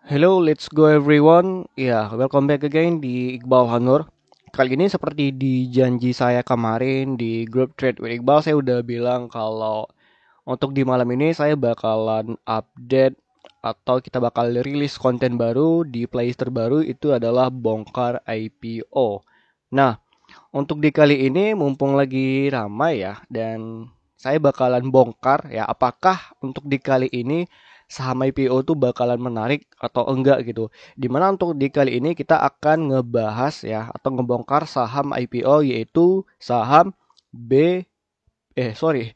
Hello, let's go everyone. Ya, welcome back again di Iqbal Hanur. Kali ini seperti di janji saya kemarin di grup Trade with Iqbal, saya udah bilang kalau untuk di malam ini saya bakalan update atau kita bakal rilis konten baru di playlist terbaru itu adalah bongkar IPO. Nah, untuk di kali ini mumpung lagi ramai ya dan saya bakalan bongkar ya apakah untuk di kali ini saham IPO tuh bakalan menarik atau enggak gitu. Dimana untuk di kali ini kita akan ngebahas ya atau ngebongkar saham IPO yaitu saham B sorry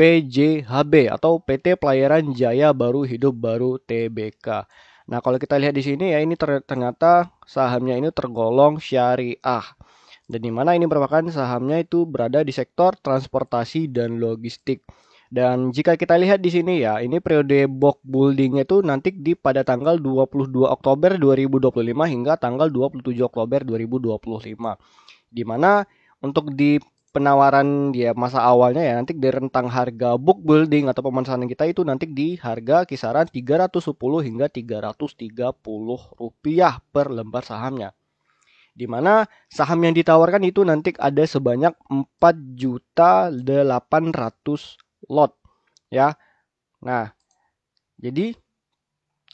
PJHB atau PT Pelayaran Jaya Baru Hidup Baru Tbk. Nah, kalau kita lihat di sini ya ini ternyata sahamnya ini tergolong syariah. Dan di mana ini merupakan sahamnya itu berada di sektor transportasi dan logistik. Dan jika kita lihat di sini ya, ini periode box buildingnya itu nanti pada tanggal 22 Oktober 2025 hingga tanggal 27 Oktober 2025. Di mana untuk di penawaran dia masa awalnya ya nanti di rentang harga book building atau pemesanan kita itu nanti di harga kisaran 310 hingga 330 rupiah per lembar sahamnya. Di mana saham yang ditawarkan itu nanti ada sebanyak 4.800.000 lot ya. Nah, jadi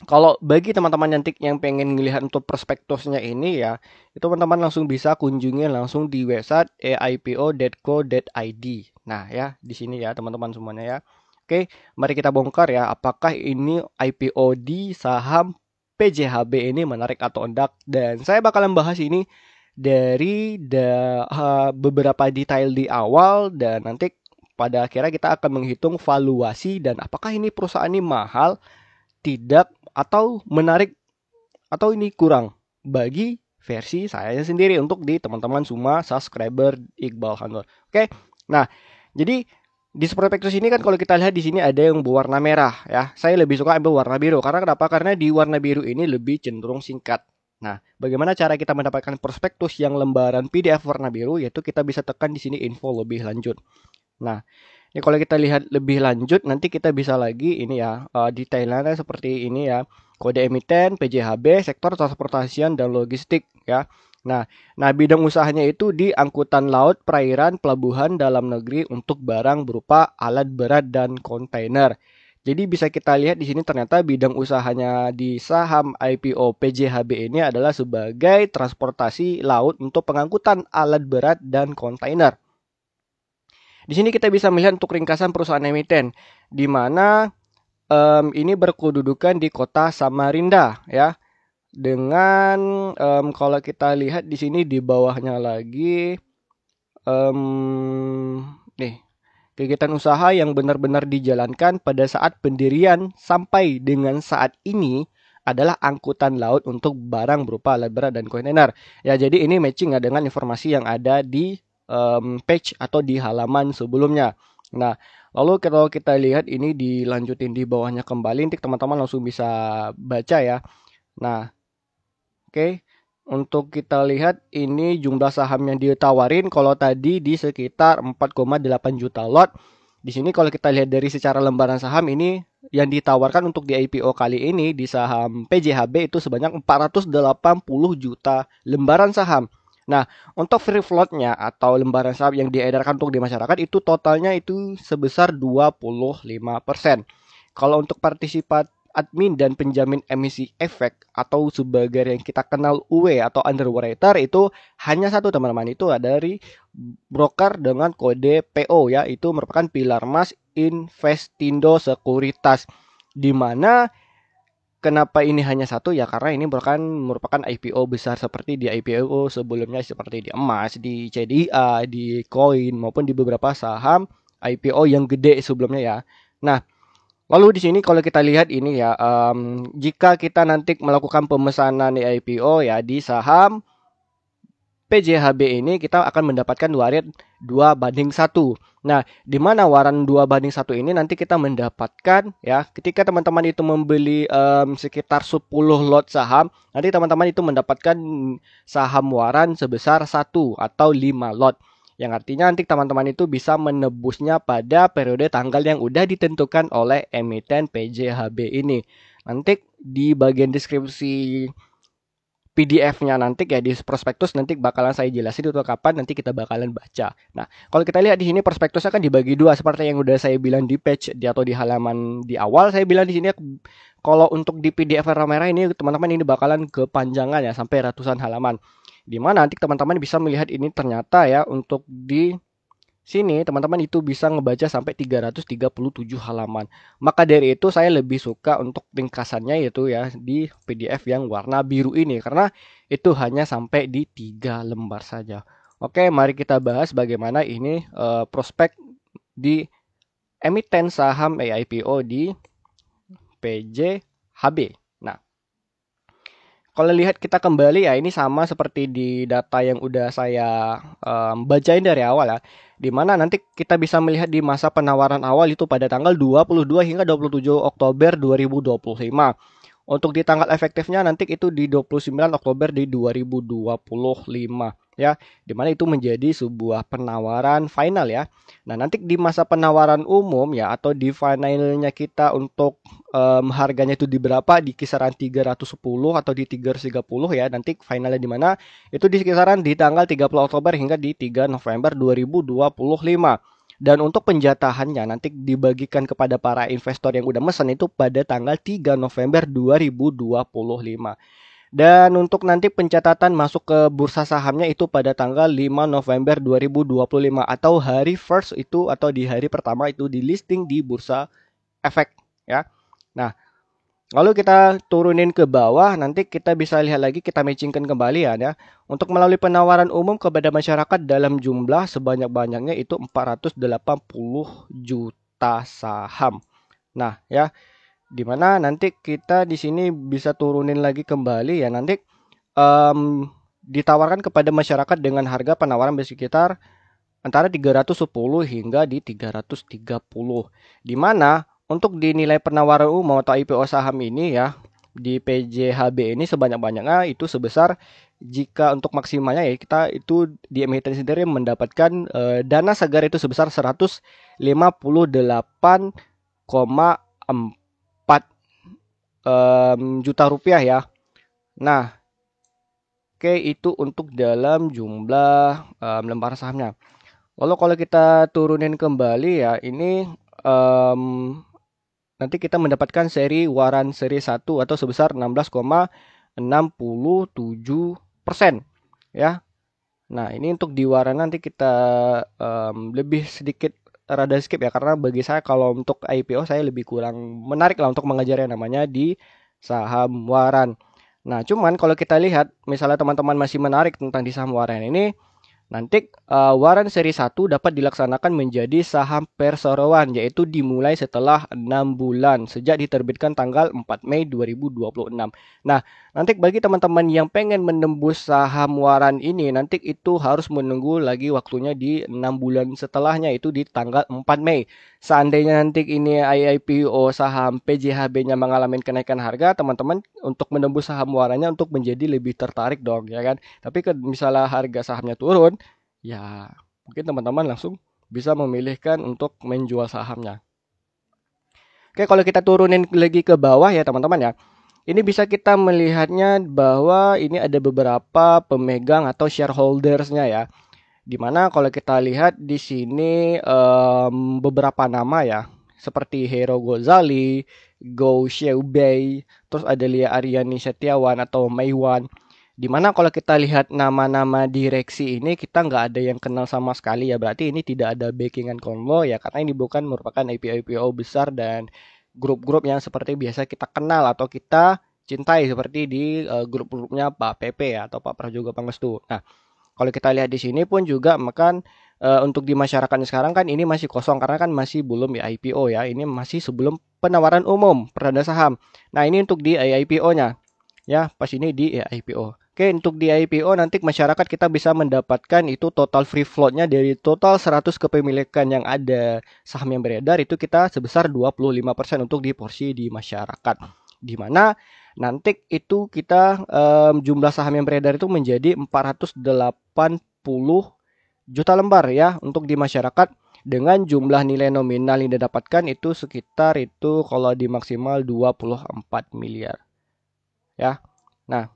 kalau bagi teman-teman nyantik yang pengen melihat untuk prospektusnya ini ya, itu teman-teman langsung bisa kunjungi langsung di website aipo.co.id. Nah ya, di sini ya teman-teman semuanya ya. Oke, mari kita bongkar ya, apakah ini IPO di saham PJHB ini menarik atau enggak. Dan saya bakalan bahas ini dari beberapa detail di awal dan nanti pada akhirnya kita akan menghitung valuasi dan apakah ini perusahaan ini mahal, tidak, atau menarik, atau ini kurang bagi versi saya sendiri untuk di teman-teman semua subscriber Iqbal Hanur. Oke, nah jadi di prospektus ini kan kalau kita lihat di sini ada yang berwarna merah ya. Saya lebih suka ambil warna biru karena kenapa? Karena di warna biru ini lebih cenderung singkat. Nah, bagaimana cara kita mendapatkan prospektus yang lembaran PDF warna biru? Yaitu kita bisa tekan di sini info lebih lanjut. Nah, ini kalau kita lihat lebih lanjut, nanti kita bisa lagi ini ya, detailnya seperti ini ya. Kode emiten, PJHB, sektor transportasian dan logistik ya. Nah, bidang usahanya itu di angkutan laut, perairan, pelabuhan dalam negeri untuk barang berupa alat berat dan kontainer. Jadi bisa kita lihat di sini ternyata bidang usahanya di saham IPO PJHB ini adalah sebagai transportasi laut untuk pengangkutan alat berat dan kontainer. Di sini kita bisa melihat untuk ringkasan perusahaan emiten, di mana ini berkedudukan di kota Samarinda, ya. Dengan kalau kita lihat di sini di bawahnya lagi, nih kegiatan usaha yang benar-benar dijalankan pada saat pendirian sampai dengan saat ini adalah angkutan laut untuk barang berupa alat berat dan kontainer. Ya, jadi ini matching ya dengan informasi yang ada di page atau di halaman sebelumnya. Nah, lalu kalau kita lihat ini dilanjutin di bawahnya kembali, nanti teman-teman langsung bisa baca ya. Nah, oke. Untuk kita lihat ini jumlah saham yang ditawarin kalau tadi di sekitar 4,8 juta lot. Di sini kalau kita lihat dari secara lembaran saham ini yang ditawarkan untuk di IPO kali ini di saham PJHB itu sebanyak 480 juta lembaran saham. Nah, untuk free floatnya atau lembaran saham yang diedarkan untuk di masyarakat itu totalnya itu sebesar 25%. Kalau untuk partisipat admin dan penjamin emisi efek atau sebagai yang kita kenal UW atau underwriter itu hanya satu teman-teman, itu ada dari broker dengan kode PO ya, itu merupakan Pilar Mas Investindo Sekuritas, di mana kenapa ini hanya satu ya karena ini merupakan IPO besar seperti di IPO sebelumnya seperti di emas, di CDI, di koin maupun di beberapa saham IPO yang gede sebelumnya ya. Nah, lalu di sini kalau kita lihat ini ya, jika kita nanti melakukan pemesanan di IPO ya di saham PJHB ini kita akan mendapatkan waran 2:1. Nah, di mana waran 2:1 ini nanti kita mendapatkan ya ketika teman-teman itu membeli sekitar 10 lot saham, nanti teman-teman itu mendapatkan saham waran sebesar 1 atau 5 lot. Yang artinya nanti teman-teman itu bisa menebusnya pada periode tanggal yang udah ditentukan oleh emiten PJHB ini. nanti di bagian deskripsi PDF-nya nanti ya di prospektus nanti bakalan saya jelasin itu kapan nanti kita bakalan baca. Nah, kalau kita lihat di sini prospektusnya kan dibagi dua seperti yang udah saya bilang di page atau di halaman di awal saya bilang di sini kalau untuk di PDF warna merah ini teman-teman ini bakalan kepanjangan ya sampai ratusan halaman. Di mana nanti teman-teman bisa melihat ini ternyata ya untuk di sini teman-teman itu bisa ngebaca sampai 337 halaman. Maka dari itu saya lebih suka untuk ringkasannya yaitu ya di PDF yang warna biru ini karena itu hanya sampai di 3 lembar saja. Oke, mari kita bahas bagaimana ini prospek di emiten saham AIPO di PJHB. Nah, kalau lihat kita kembali ya ini sama seperti di data yang udah saya bacain dari awal ya. Dimana nanti kita bisa melihat di masa penawaran awal itu pada tanggal 22 hingga 27 Oktober 2025. Untuk di tanggal efektifnya nanti itu di 29 Oktober di 2025 ya, dimana itu menjadi sebuah penawaran final ya. Nah nanti di masa penawaran umum ya atau di finalnya kita untuk harganya itu di berapa di kisaran 310 atau di 330 ya, nanti finalnya di mana itu di kisaran di tanggal 30 Oktober hingga di 3 November 2025. Dan untuk penjatahannya nanti dibagikan kepada para investor yang udah mesen itu pada tanggal 3 November 2025. Dan untuk nanti pencatatan masuk ke bursa sahamnya itu pada tanggal 5 November 2025 atau hari first itu atau di hari pertama itu di listing di Bursa Efek ya. Nah, lalu kita turunin ke bawah, nanti kita bisa lihat lagi, kita matchingkan kembali ya. Untuk melalui penawaran umum kepada masyarakat dalam jumlah sebanyak-banyaknya itu 480 juta saham. Nah, ya, dimana nanti kita di sini bisa turunin lagi kembali ya. Nanti ditawarkan kepada masyarakat dengan harga penawaran sekitar antara 310 hingga di 330. Dimana untuk dinilai penawaran umum atau IPO saham ini ya di PJHB ini sebanyak-banyaknya itu sebesar jika untuk maksimalnya ya kita itu di emiten sendiri mendapatkan dana segar itu sebesar 158,4 juta rupiah ya. Nah, oke itu untuk dalam jumlah lembar sahamnya. Lalu kalau kita turunin kembali ya ini nanti kita mendapatkan seri waran seri 1 atau sebesar 16,67% ya. Nah ini untuk di waran nanti kita lebih sedikit rada skip ya karena bagi saya kalau untuk IPO saya lebih kurang menarik lah untuk mengajar yang namanya di saham waran. Nah cuman kalau kita lihat misalnya teman-teman masih menarik tentang di saham waran ini, nanti waran seri 1 dapat dilaksanakan menjadi saham perseroan yaitu dimulai setelah 6 bulan sejak diterbitkan tanggal 4 Mei 2026. Nah, nanti bagi teman-teman yang pengen menembus saham waran ini nanti itu harus menunggu lagi waktunya di 6 bulan setelahnya itu di tanggal 4 Mei. Seandainya nanti ini IPO saham PJHB-nya mengalami kenaikan harga, teman-teman untuk menembus saham warannya untuk menjadi lebih tertarik dong ya kan. Tapi misalnya harga sahamnya turun, ya mungkin teman-teman langsung bisa memilihkan untuk menjual sahamnya. Oke, kalau kita turunin lagi ke bawah ya teman-teman ya. Ini bisa kita melihatnya bahwa ini ada beberapa pemegang atau shareholdersnya ya. Dimana kalau kita lihat di sini beberapa nama ya. Seperti Hero Gozali, Go Xiaobei, terus ada Lia Aryani Setiawan atau Meiwan. Dimana kalau kita lihat nama-nama direksi ini kita nggak ada yang kenal sama sekali ya, berarti ini tidak ada backingan konvo ya karena ini bukan merupakan IPO besar dan grup-grup yang seperti biasa kita kenal atau kita cintai seperti di grup-grupnya Pak PP ya atau Pak Prajogo Pangestu. Nah, kalau kita lihat di sini pun juga makan untuk di masyarakat sekarang kan ini masih kosong karena kan masih belum di IPO ya. Ini masih sebelum penawaran umum perdana saham. Nah, ini untuk di IPO-nya. Ya, pas ini di IPO. Oke, untuk di IPO nanti masyarakat kita bisa mendapatkan itu total free float-nya dari total 100 kepemilikan yang ada saham yang beredar itu kita sebesar 25% untuk di porsi di masyarakat. Di mana nanti itu kita jumlah saham yang beredar itu menjadi 480 juta lembar ya untuk di masyarakat dengan jumlah nilai nominal yang didapatkan itu sekitar itu kalau di maksimal 24 miliar. Ya. Nah,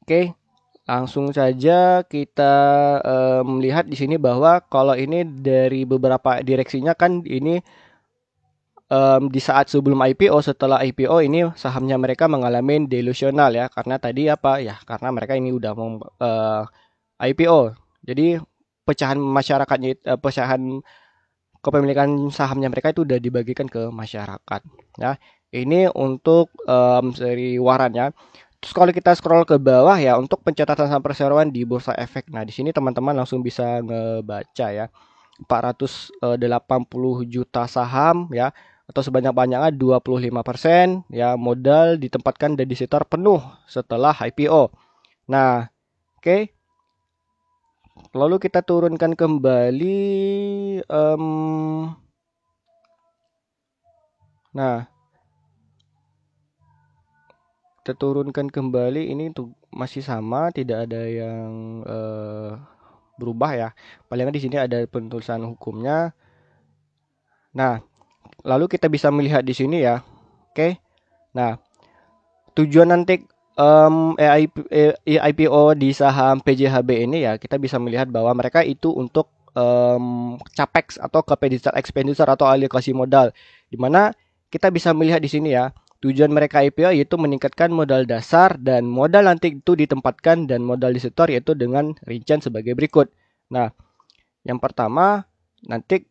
oke. Langsung saja kita melihat di sini bahwa kalau ini dari beberapa direksinya kan ini di saat sebelum IPO, setelah IPO ini sahamnya mereka mengalami delusional ya, karena tadi apa ya, karena mereka ini udah mau IPO, jadi pecahan masyarakatnya, pecahan kepemilikan sahamnya mereka itu udah dibagikan ke masyarakat. Ya, ini untuk seri waran ya. Terus kalau kita scroll ke bawah ya, untuk pencatatan saham perseroan di Bursa Efek. Nah, di sini teman-teman langsung bisa ngebaca ya. 480 juta saham ya, atau sebanyak-banyaknya 25% ya, modal ditempatkan dan disetor penuh setelah IPO. Nah, oke. Lalu kita turunkan kembali. Nah, kita turunkan kembali ini untuk masih sama, tidak ada yang berubah ya. Paling di sini ada penulisan hukumnya. Nah, lalu kita bisa melihat di sini ya. Oke. Nah, tujuan nanti IPO di saham PJHB ini ya, kita bisa melihat bahwa mereka itu untuk capex atau capital expenditure atau alokasi modal, di mana kita bisa melihat di sini ya, tujuan mereka IPO yaitu meningkatkan modal dasar dan modal nanti itu ditempatkan dan modal disetor yaitu dengan rincian sebagai berikut. Nah, yang pertama nanti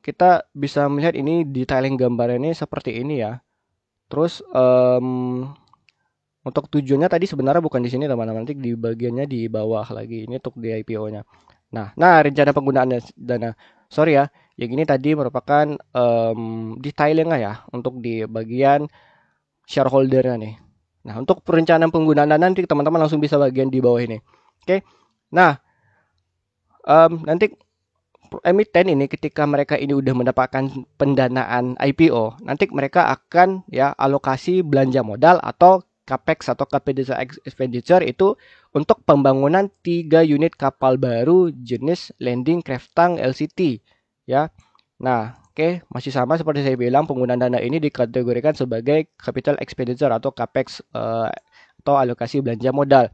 kita bisa melihat ini detailing gambarnya seperti ini ya. Terus untuk tujuannya tadi sebenarnya bukan di sini teman-teman, nanti di bagiannya di bawah lagi, ini untuk di IPO-nya. Nah, rencana penggunaan dana. Sorry ya, yang ini tadi merupakan detailing ya untuk di bagian shareholder-nya nih. Nah, untuk perencanaan penggunaan dana nanti teman-teman langsung bisa bagian di bawah ini. Oke. Nah, nanti emiten ini ketika mereka ini udah mendapatkan pendanaan IPO, nanti mereka akan ya alokasi belanja modal atau capex atau capital expenditure itu untuk pembangunan 3 unit kapal baru jenis Landing Craft Tank LCT ya. Nah, oke, masih sama seperti saya bilang, penggunaan dana ini dikategorikan sebagai capital expenditure atau capex atau alokasi belanja modal.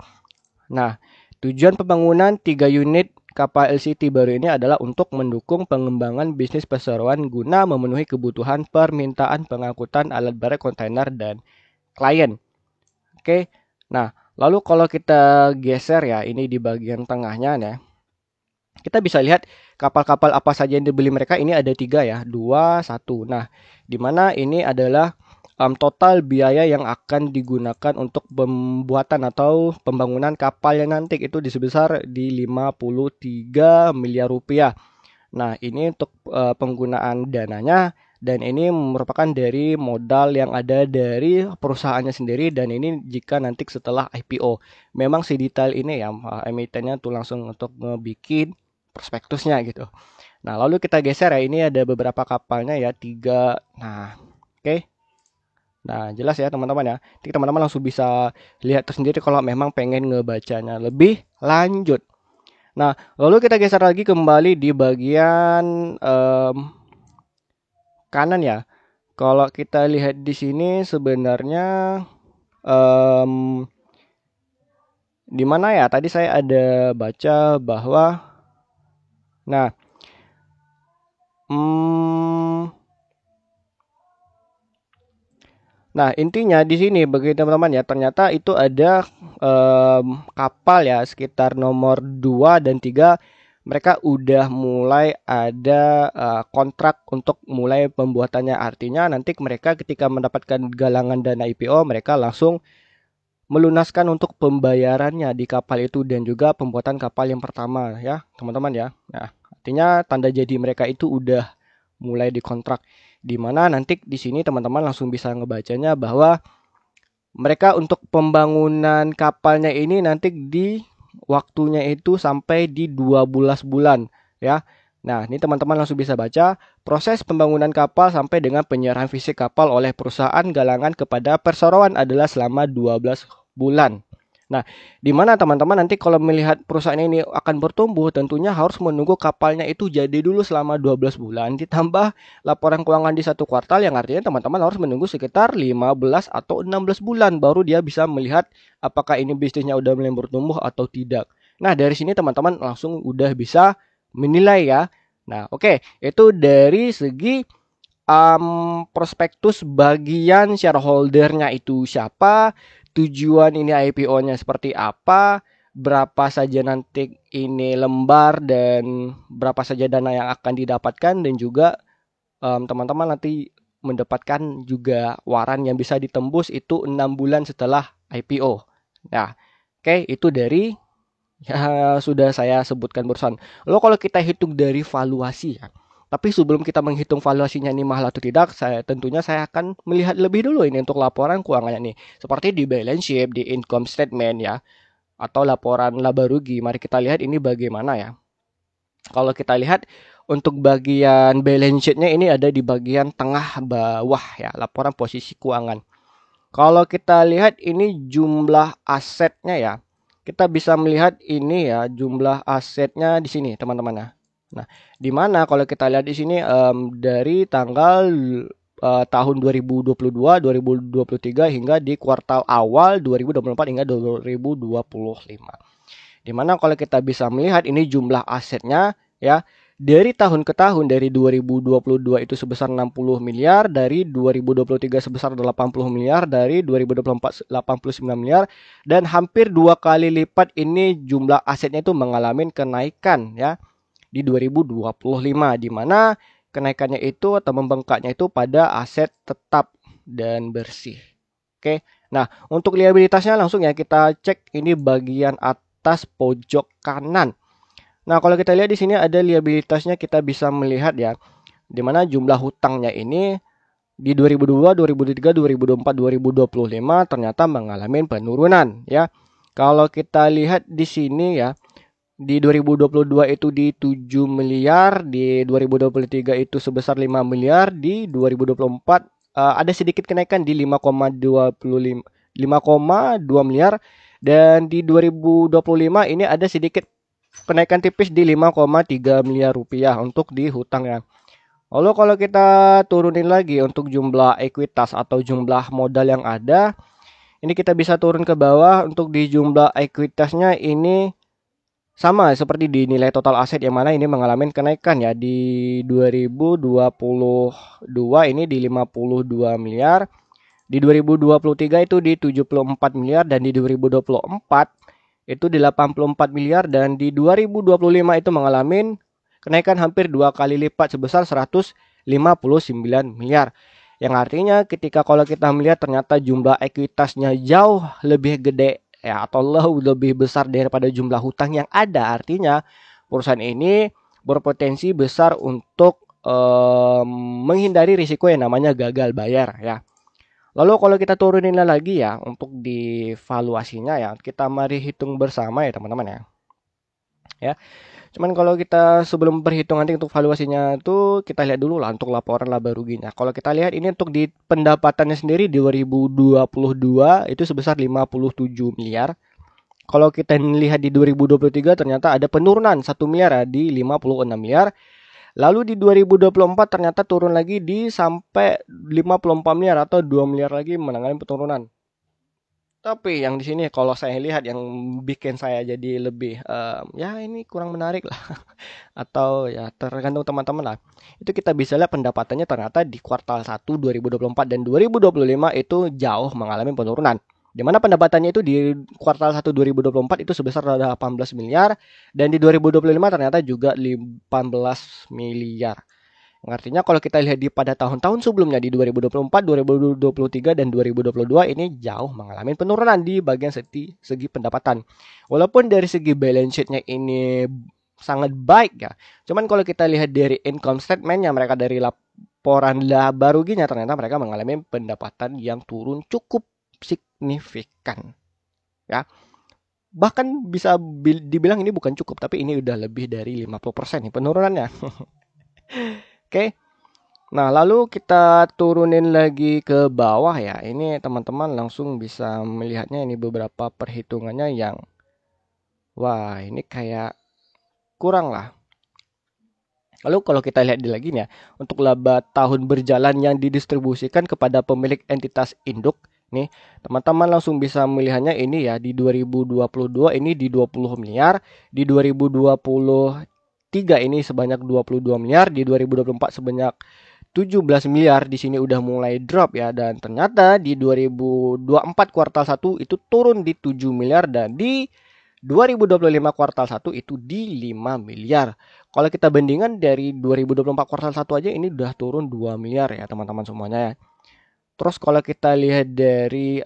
Nah, tujuan pembangunan 3 unit kapal LCT baru ini adalah untuk mendukung pengembangan bisnis perseroan guna memenuhi kebutuhan permintaan pengangkutan alat berat kontainer dan klien. Oke, nah lalu kalau kita geser ya, ini di bagian tengahnya ya, kita bisa lihat kapal-kapal apa saja yang dibeli mereka. Ini ada 3 ya, 2, 1. Nah, dimana ini adalah total biaya yang akan digunakan untuk pembuatan atau pembangunan kapal yang nanti itu sebesar di 53 miliar rupiah. Nah, ini untuk penggunaan dananya, dan ini merupakan dari modal yang ada dari perusahaannya sendiri, dan ini jika nanti setelah IPO. Memang sedetail ini ya, emitennya tuh langsung untuk ngebikin prospektusnya gitu. Nah, lalu kita geser ya, ini ada beberapa kapalnya ya, 3. Nah, oke. Nah, jelas ya teman-teman ya. Jadi teman-teman langsung bisa lihat tersendiri kalau memang pengen ngebacanya lebih lanjut. Nah, lalu kita geser lagi kembali di bagian kanan ya. Kalau kita lihat di sini sebenarnya di mana ya? Tadi saya ada baca bahwa nah Nah, intinya di sini bagi teman-teman ya, ternyata itu ada kapal ya sekitar nomor 2 dan 3, mereka udah mulai ada kontrak untuk mulai pembuatannya. Artinya nanti mereka ketika mendapatkan galangan dana IPO, mereka langsung melunaskan untuk pembayarannya di kapal itu dan juga pembuatan kapal yang pertama ya, teman-teman ya. Nah, artinya tanda jadi mereka itu udah mulai dikontrak, di mana nanti di sini teman-teman langsung bisa ngebacanya bahwa mereka untuk pembangunan kapalnya ini nanti di waktunya itu sampai di 12 bulan ya. Nah, ini teman-teman langsung bisa baca proses pembangunan kapal sampai dengan penyerahan fisik kapal oleh perusahaan galangan kepada perseroan adalah selama 12 bulan. Nah, di mana teman-teman nanti kalau melihat perusahaan ini akan bertumbuh, tentunya harus menunggu kapalnya itu jadi dulu selama 12 bulan, ditambah laporan keuangan di satu kuartal, yang artinya teman-teman harus menunggu sekitar 15 atau 16 bulan, baru dia bisa melihat apakah ini bisnisnya udah mulai bertumbuh atau tidak. Nah, dari sini teman-teman langsung udah bisa menilai ya. Nah, oke, itu dari segi prospektus bagian shareholdernya itu siapa, tujuan ini IPO-nya seperti apa, berapa saja nanti ini lembar dan berapa saja dana yang akan didapatkan, dan juga teman-teman nanti mendapatkan juga waran yang bisa ditembus itu 6 bulan setelah IPO. Nah, oke, itu dari ya sudah saya sebutkan barusan. Lalu kalau kita hitung dari valuasi ya. Tapi sebelum kita menghitung valuasinya ini mahal atau tidak, tentunya saya akan melihat lebih dulu ini untuk laporan keuangannya nih. Seperti di balance sheet, di income statement ya, atau laporan laba rugi. Mari kita lihat ini bagaimana ya. Kalau kita lihat untuk bagian balance sheet-nya ini ada di bagian tengah bawah ya, laporan posisi keuangan. Kalau kita lihat ini jumlah asetnya ya, kita bisa melihat ini ya jumlah asetnya di sini teman-teman ya. Nah, di mana kalau kita lihat di sini dari tanggal tahun 2022, 2023 hingga di kuartal awal 2024 hingga 2025. Di mana kalau kita bisa melihat ini jumlah asetnya ya, dari tahun ke tahun, dari 2022 itu sebesar 60 miliar, dari 2023 sebesar 80 miliar, dari 2024 89 miliar, dan hampir 2 kali lipat ini jumlah asetnya itu mengalami kenaikan ya di 2025, di mana kenaikannya itu atau membengkaknya itu pada aset tetap dan bersih. Oke. Nah, untuk liabilitasnya langsung ya kita cek ini bagian atas pojok kanan. Nah, kalau kita lihat di sini ada liabilitasnya, kita bisa melihat ya, di mana jumlah hutangnya ini di 2002, 2003, 2024, 2025 ternyata mengalami penurunan ya. Kalau kita lihat di sini ya, di 2022 itu di 7 miliar, di 2023 itu sebesar 5 miliar, di 2024 ada sedikit kenaikan di 5,2 miliar, dan di 2025 ini ada sedikit kenaikan tipis di 5,3 miliar rupiah untuk di hutangnya. Lalu kalau kita turunin lagi untuk jumlah ekuitas atau jumlah modal yang ada, ini kita bisa turun ke bawah. Untuk di jumlah ekuitasnya ini sama seperti di nilai total aset, yang mana ini mengalami kenaikan ya, di 2022 ini di 52 miliar, di 2023 itu di 74 miliar, dan di 2024 itu di 84 miliar, dan di 2025 itu mengalami kenaikan hampir 2 kali lipat sebesar 159 miliar. Yang artinya ketika kalau kita melihat ternyata jumlah ekuitasnya jauh lebih gede ya, atau lebih besar daripada jumlah hutang yang ada, artinya perusahaan ini berpotensi besar untuk menghindari risiko yang namanya gagal bayar ya. Lalu kalau kita turunin lagi ya untuk di valuasinya ya, kita mari hitung bersama ya teman-teman ya. Ya. Cuman kalau kita sebelum berhitung nanti untuk valuasinya itu kita lihat dulu lah untuk laporan laba ruginya. Kalau kita lihat ini untuk di pendapatannya sendiri di 2022 itu sebesar 57 miliar. Kalau kita lihat di 2023 ternyata ada penurunan 1 miliar ya, di 56 miliar. Lalu di 2024 ternyata turun lagi di sampai 54 miliar atau 2 miliar lagi mengalami penurunan. Tapi yang di sini kalau saya lihat yang bikin saya jadi lebih ya ini kurang menarik lah atau ya tergantung teman-teman lah. Itu kita bisa lihat pendapatannya ternyata di kuartal 1 2024 dan 2025 itu jauh mengalami penurunan. Di mana pendapatannya itu di kuartal 1 2024 itu sebesar 18 miliar, dan di 2025 ternyata juga 18 miliar. Yang artinya kalau kita lihat di pada tahun-tahun sebelumnya di 2024, 2023 dan 2022 ini jauh mengalami penurunan di bagian segi pendapatan. Walaupun dari segi balance sheet-nya ini sangat baik ya. Cuman kalau kita lihat dari income statement-nya mereka, dari laporan laba ruginya, ternyata mereka mengalami pendapatan yang turun cukup signifikan. Ya. Bahkan bisa dibilang ini bukan cukup, tapi ini udah lebih dari 50% nih penurunannya. Oke. Nah, lalu kita turunin lagi ke bawah ya. Ini teman-teman langsung bisa melihatnya, ini beberapa perhitungannya yang wah, ini kayak kurang lah. Lalu kalau kita lihat di lagi nih ya, untuk laba tahun berjalan yang didistribusikan kepada pemilik entitas induk, nih teman-teman langsung bisa melihatnya ini ya, di 2022 ini di 20 miliar, di 2023 ini sebanyak 22 miliar, di 2024 sebanyak 17 miliar. Di sini udah mulai drop ya, dan ternyata di 2024 kuartal 1 itu turun di 7 miliar, dan di 2025 kuartal 1 itu di 5 miliar. Kalau kita bandingkan dari 2024 kuartal 1 aja ini udah turun 2 miliar ya teman-teman semuanya ya. Terus kalau kita lihat dari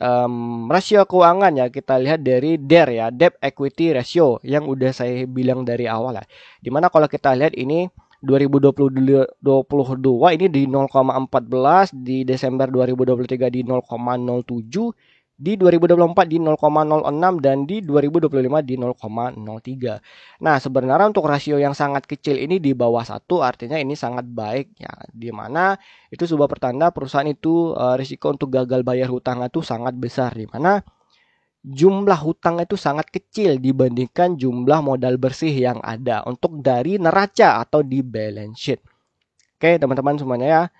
rasio keuangan ya, kita lihat dari DER ya, Debt Equity Ratio, yang udah saya bilang dari awal ya. Dimana kalau kita lihat ini 2022 ini di 0,14, di Desember 2023 di 0,07, di 2024 di 0,06, dan di 2025 di 0,03. Nah, sebenarnya untuk rasio yang sangat kecil ini di bawah 1 artinya ini sangat baik ya. Di mana itu sebuah pertanda perusahaan itu risiko untuk gagal bayar hutang itu sangat besar, di mana jumlah hutang itu sangat kecil dibandingkan jumlah modal bersih yang ada untuk dari neraca atau di balance sheet. Oke, teman-teman semuanya ya.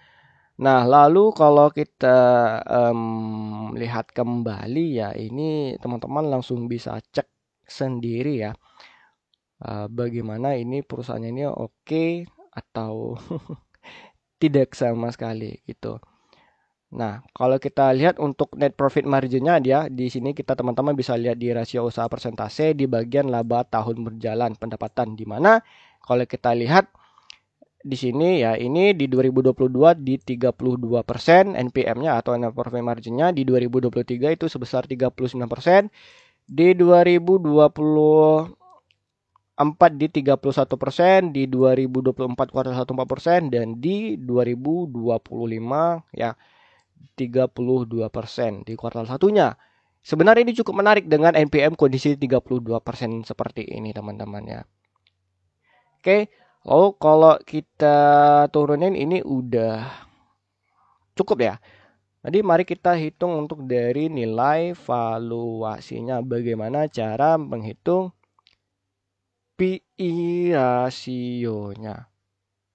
Nah, lalu kalau kita lihat kembali ya, ini teman-teman langsung bisa cek sendiri ya, bagaimana ini perusahaannya ini oke atau tidak sama sekali gitu. Nah, kalau kita lihat untuk net profit marginnya dia di sini, kita teman-teman bisa lihat di rasio usaha persentase di bagian laba tahun berjalan pendapatan, di mana kalau kita lihat di sini ya, ini di 2022 di 32%, NPM-nya atau net profit marginnya di 2023 itu sebesar 39%, di 2024 di 31%, di 2024 kuartal 1 4%, dan di 2025 ya 32% di kuartal satunya. Sebenarnya ini cukup menarik dengan NPM kondisi 32% seperti ini teman-teman ya. Oke, lalu kalau kita turunin ini udah cukup ya. Jadi mari kita hitung untuk dari nilai valuasinya. Bagaimana cara menghitung PI rasionya.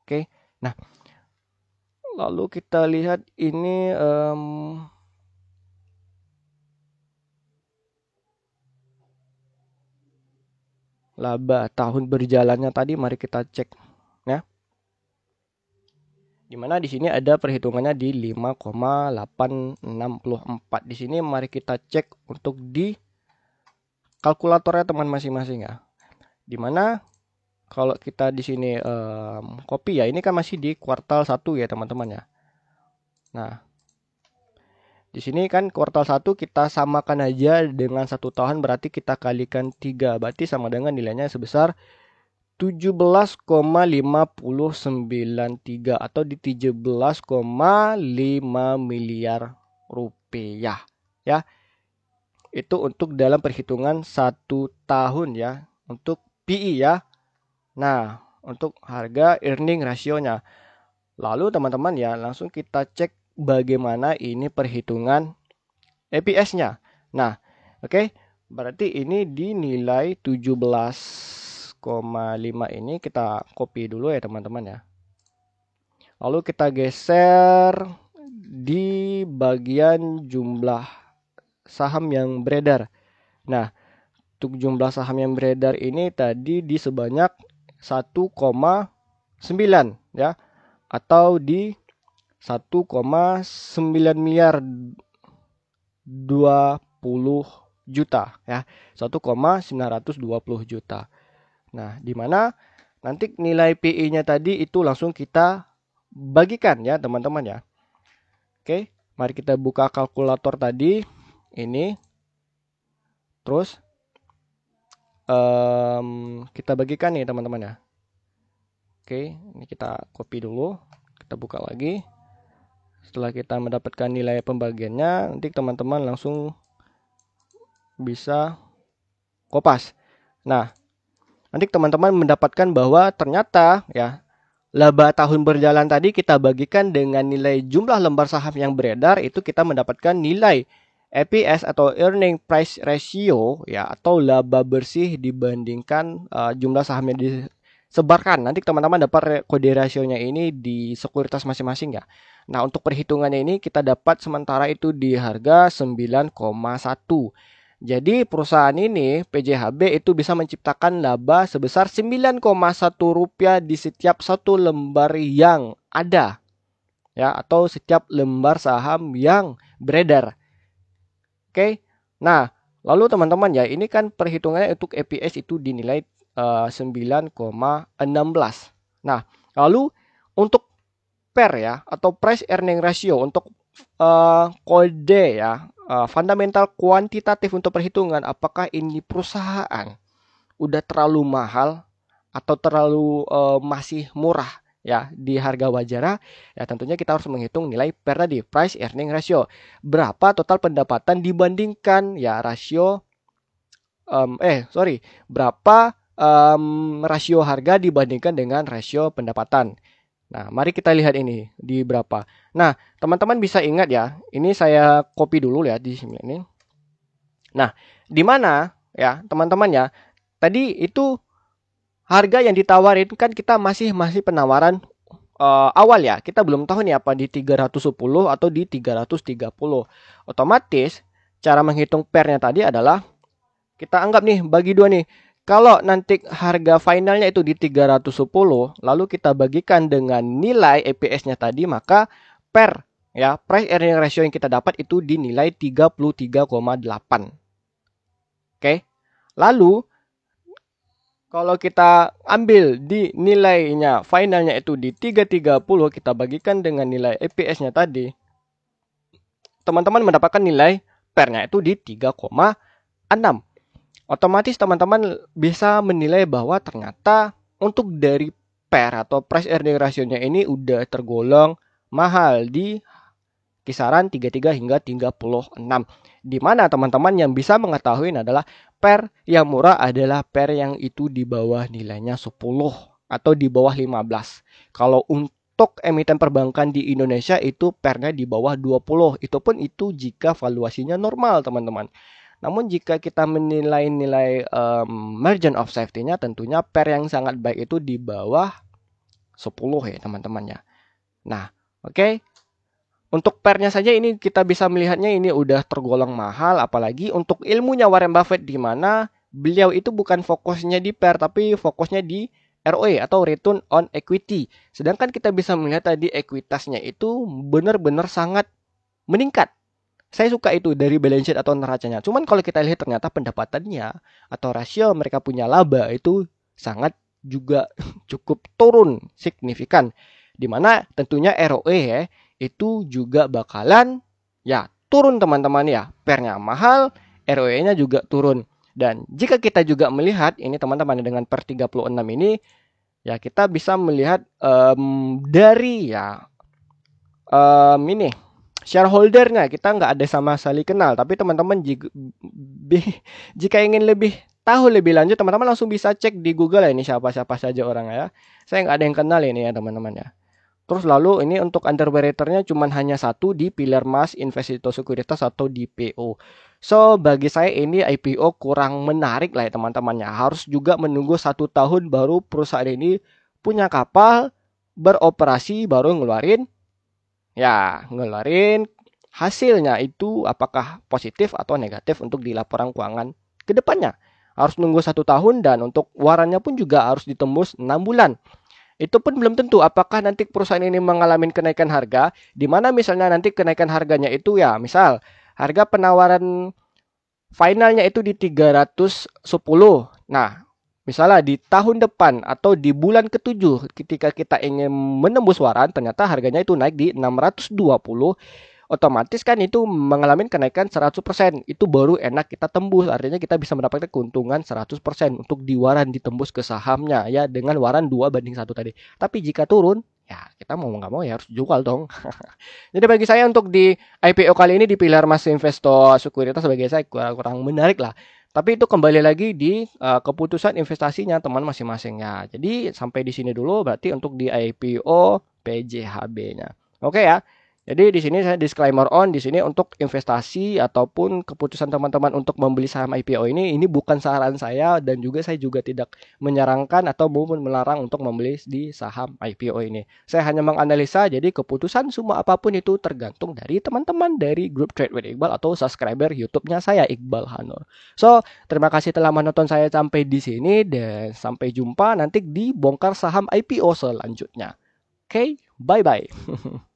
Oke, nah lalu kita lihat ini laba tahun berjalannya tadi, mari kita cek ya. Dimana di sini ada perhitungannya di 5,864. Di sini mari kita cek untuk di kalkulatornya teman masing-masing ya. Dimana kalau kita di sini copy ya, ini kan masih di kuartal 1 ya teman-teman ya. Nah, di sini kan kuartal 1 kita samakan aja dengan 1 tahun, berarti kita kalikan 3, berarti sama dengan nilainya sebesar 17,593 atau di 17,5 miliar rupiah ya. Itu untuk dalam perhitungan 1 tahun ya, untuk PI ya. Nah, untuk harga earning rasionya. Lalu teman-teman ya, langsung kita cek bagaimana ini perhitungan EPS-nya. Nah, oke. Berarti ini dinilai 17,5, ini kita copy dulu ya teman-teman ya. Lalu kita geser di bagian jumlah saham yang beredar. Nah, untuk jumlah saham yang beredar ini tadi di sebanyak 1,9 ya, atau di 1,9 miliar 20 juta ya, 1,920 juta. Nah, di mana nanti nilai PI-nya tadi itu langsung kita bagikan ya teman-teman ya. Oke, mari kita buka kalkulator tadi ini. Terus kita bagikan nih teman-teman ya. Oke, ini kita copy dulu, kita buka lagi. Setelah kita mendapatkan nilai pembagiannya, nanti teman-teman langsung bisa kopas. Nah, nanti teman-teman mendapatkan bahwa ternyata ya laba tahun berjalan tadi kita bagikan dengan nilai jumlah lembar saham yang beredar, itu kita mendapatkan nilai EPS atau earning price ratio ya, atau laba bersih dibandingkan jumlah saham yang disebarkan. Nanti teman-teman dapat kode rasionya ini di sekuritas masing-masing ya. Nah, untuk perhitungannya ini kita dapat sementara itu di harga 9,1. Jadi perusahaan ini, PJHB, itu bisa menciptakan laba sebesar 9,1 rupiah di setiap satu lembar yang ada. Ya, atau setiap lembar saham yang beredar. Oke. Nah, lalu teman-teman ya, ini kan perhitungannya untuk EPS itu dinilai 9,16. Nah, lalu untuk PER ya, atau price earning ratio, untuk kode ya, fundamental kuantitatif untuk perhitungan apakah ini perusahaan udah terlalu mahal atau terlalu masih murah ya di harga wajar, ya tentunya kita harus menghitung nilai PER tadi, price earning ratio. Berapa total pendapatan dibandingkan ya rasio berapa rasio harga dibandingkan dengan rasio pendapatan. Nah, mari kita lihat ini di berapa. Nah, teman-teman bisa ingat ya, ini saya copy dulu ya di sini ini. Nah, di mana ya teman-teman ya, tadi itu harga yang ditawarin kan kita masih penawaran awal ya. Kita belum tahu nih apa di 310 atau di 330. Otomatis cara menghitung PER-nya tadi adalah kita anggap nih bagi dua nih. Kalau nanti harga finalnya itu di 310, lalu kita bagikan dengan nilai EPS-nya tadi, maka PER ya, price earning ratio yang kita dapat itu dinilai 33,8. Oke. Lalu kalau kita ambil di nilainya finalnya itu di 330, kita bagikan dengan nilai EPS-nya tadi, teman-teman mendapatkan nilai PER-nya itu di 3,6. Otomatis teman-teman bisa menilai bahwa ternyata untuk dari PER atau price earning ratio-nya ini udah tergolong mahal di kisaran 33 hingga 36. Di mana teman-teman yang bisa mengetahui adalah PER yang murah adalah PER yang itu di bawah nilainya 10 atau di bawah 15. Kalau untuk emiten perbankan di Indonesia itu PER-nya di bawah 20. Itu pun itu jika valuasinya normal, teman-teman. Namun jika kita menilai nilai margin of safety-nya, tentunya PER yang sangat baik itu di bawah 10 ya teman-teman ya. Nah, oke. Untuk PER-nya saja ini kita bisa melihatnya ini udah tergolong mahal, apalagi untuk ilmunya Warren Buffett, di mana beliau itu bukan fokusnya di PER tapi fokusnya di ROE atau return on equity. Sedangkan kita bisa melihat tadi ekuitasnya itu benar-benar sangat meningkat. Saya suka itu dari balance sheet atau neracanya. Cuman kalau kita lihat ternyata pendapatannya atau rasio mereka punya laba itu sangat juga cukup turun signifikan. Dimana tentunya ROE ya, itu juga bakalan ya turun teman-teman ya. PER-nya mahal, ROE-nya juga turun. Dan jika kita juga melihat ini teman-teman dengan per 36 ini, ya kita bisa melihat dari ya ini shareholdernya kita nggak ada sama sekali kenal, tapi teman-teman jika ingin lebih tahu lebih lanjut, teman-teman langsung bisa cek di Google ya, ini siapa-siapa saja orang ya. Saya nggak ada yang kenal ini ya teman-teman ya. Terus lalu ini untuk underwriter-nya cuma hanya satu di Pilar Mas Investito Sekuritas atau di PO. So bagi saya ini IPO kurang menarik lah ya teman-temannya. Harus juga menunggu 1 tahun baru perusahaan ini punya kapal beroperasi baru ngeluarin hasilnya itu apakah positif atau negatif untuk di laporan keuangan ke depannya. Harus nunggu 1 tahun dan untuk warannya pun juga harus ditembus 6 bulan. Itu pun belum tentu apakah nanti perusahaan ini mengalami kenaikan harga, di mana misalnya nanti kenaikan harganya itu ya misal harga penawaran finalnya itu di 310. Nah, misalnya di tahun depan atau di bulan ke-7 ketika kita ingin menembus waran, ternyata harganya itu naik di 620. Otomatis kan itu mengalami kenaikan 100%. Itu baru enak kita tembus. Artinya kita bisa mendapatkan keuntungan 100% untuk di waran ditembus ke sahamnya ya dengan waran 2:1 tadi. Tapi jika turun, ya kita mau nggak mau ya harus jual dong. Jadi bagi saya untuk di IPO kali ini di Pilar Mas Investo Sekuritas, sebagai saya kurang menarik lah. Tapi itu kembali lagi di keputusan investasinya teman masing-masing ya. Jadi sampai di sini dulu berarti untuk di IPO PJHB-nya. Oke ya. Jadi di sini saya disclaimer on di sini untuk investasi ataupun keputusan teman-teman untuk membeli saham IPO ini bukan saran saya dan juga saya juga tidak menyarankan atau maupun melarang untuk membeli di saham IPO ini. Saya hanya menganalisa jadi keputusan semua apapun itu tergantung dari teman-teman dari grup Trade with Iqbal atau subscriber YouTube-nya saya Iqbal Hanur. So, terima kasih telah menonton saya sampai di sini dan sampai jumpa nanti di bongkar saham IPO selanjutnya. Oke, bye-bye.